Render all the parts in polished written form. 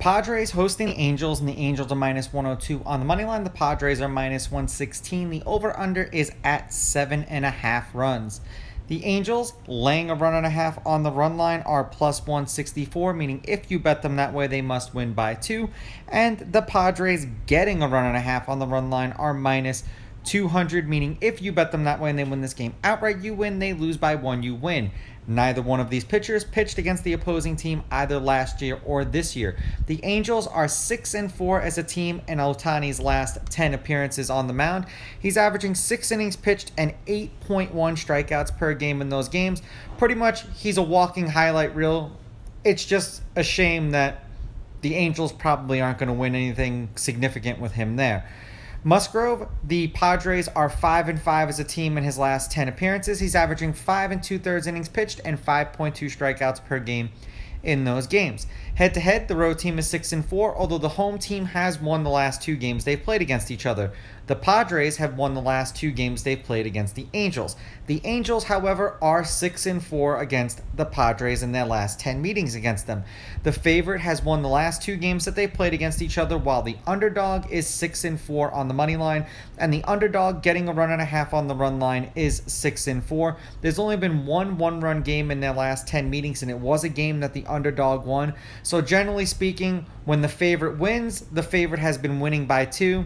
Padres hosting the Angels, and the Angels are minus 102. On the money line, the Padres are minus 116. The over-under is at 7.5 runs. The Angels, laying a run and a half on the run line, are plus 164, meaning if you bet them that way, they must win by 2. And the Padres, getting a run and a half on the run line, are minus 200, meaning if you bet them that way and they win this game outright, you win. They lose by 1, you win. Neither one of these pitchers pitched against the opposing team either last year or this year. The Angels are 6-4 as a team in Ohtani's last 10 appearances on the mound. He's averaging 6 innings pitched and 8.1 strikeouts per game in those games. Pretty much, he's a walking highlight reel. It's just a shame that the Angels probably aren't going to win anything significant with him there. Musgrove, the Padres are 5-5 as a team in his last 10 appearances. He's averaging 5 2/3 innings pitched and 5.2 strikeouts per game in those games. Head-to-head, the road team is 6-4, although the home team has won the last 2 games they've played against each other. The Padres have won the last 2 games they've played against the Angels. The Angels, however, are 6-4 against the Padres in their last 10 meetings against them. The favorite has won the last 2 games that they've played against each other, while the underdog is 6-4 on the money line, and the underdog getting a run and a half on the run line is 6-4. There's only been one run game in their last 10 meetings, and it was a game that the underdog won. So generally speaking, when the favorite wins, the favorite has been winning by 2.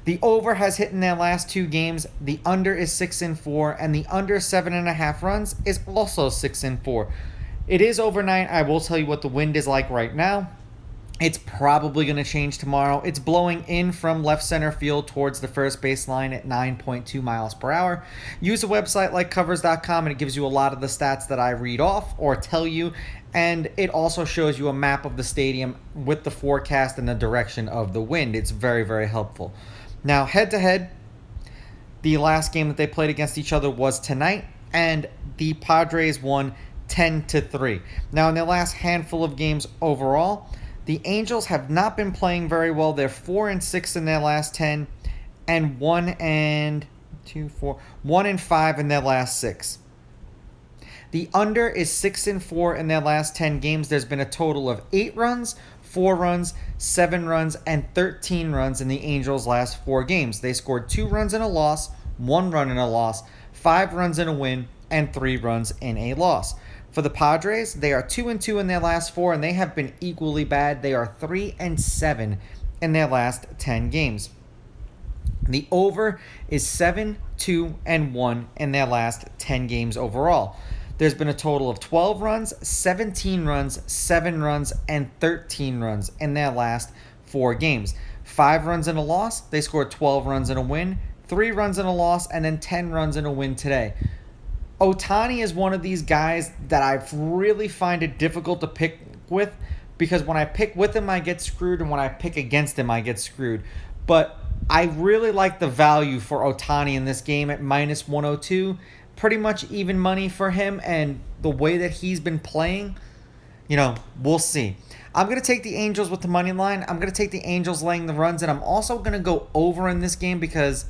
The over has hit in their last 2 games. The under is 6-4, and the under 7.5 runs is also 6-4. It is overnight. I will tell you what the wind is like right now. It's probably going to change tomorrow. It's blowing in from left center field towards the first base line at 9.2 miles per hour. Use a website like covers.com, and it gives you a lot of the stats that I read off or tell you. And it also shows you a map of the stadium with the forecast and the direction of the wind. It's very, very helpful. Now, head-to-head, the last game that they played against each other was tonight, and the Padres won 10-3. Now, in their last handful of games overall, the Angels have not been playing very well. They're 4-6 in their last 10, and 1-5 in their last 6. The under is 6-4 in their last 10 games. There's been a total of 8 runs, 4 runs, 7 runs, and 13 runs in the Angels' last 4 games. They scored 2 runs in a loss, 1 run in a loss, 5 runs in a win, and 3 runs in a loss. For the Padres, they are 2-2 in their last 4, and they have been equally bad. They are 3-7 in their last 10 games. The over is 7-2-1 in their last 10 games overall. There's been a total of 12 runs, 17 runs, 7 runs, and 13 runs in their last 4 games. 5 runs in a loss. They scored 12 runs in a win, 3 runs in a loss, and then 10 runs in a win today. Ohtani is one of these guys that I really find it difficult to pick with, because when I pick with him, I get screwed, and when I pick against him, I get screwed. But I really like the value for Ohtani in this game at minus 102. Pretty much even money for him, and the way that he's been playing, we'll see. I'm going to take the Angels with the money line. I'm going to take the Angels laying the runs, and I'm also going to go over in this game because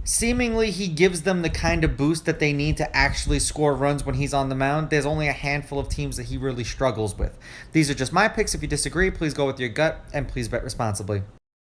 seemingly he gives them the kind of boost that they need to actually score runs when he's on the mound. There's only a handful of teams that he really struggles with. These are just my picks. If you disagree, please go with your gut, and please bet responsibly.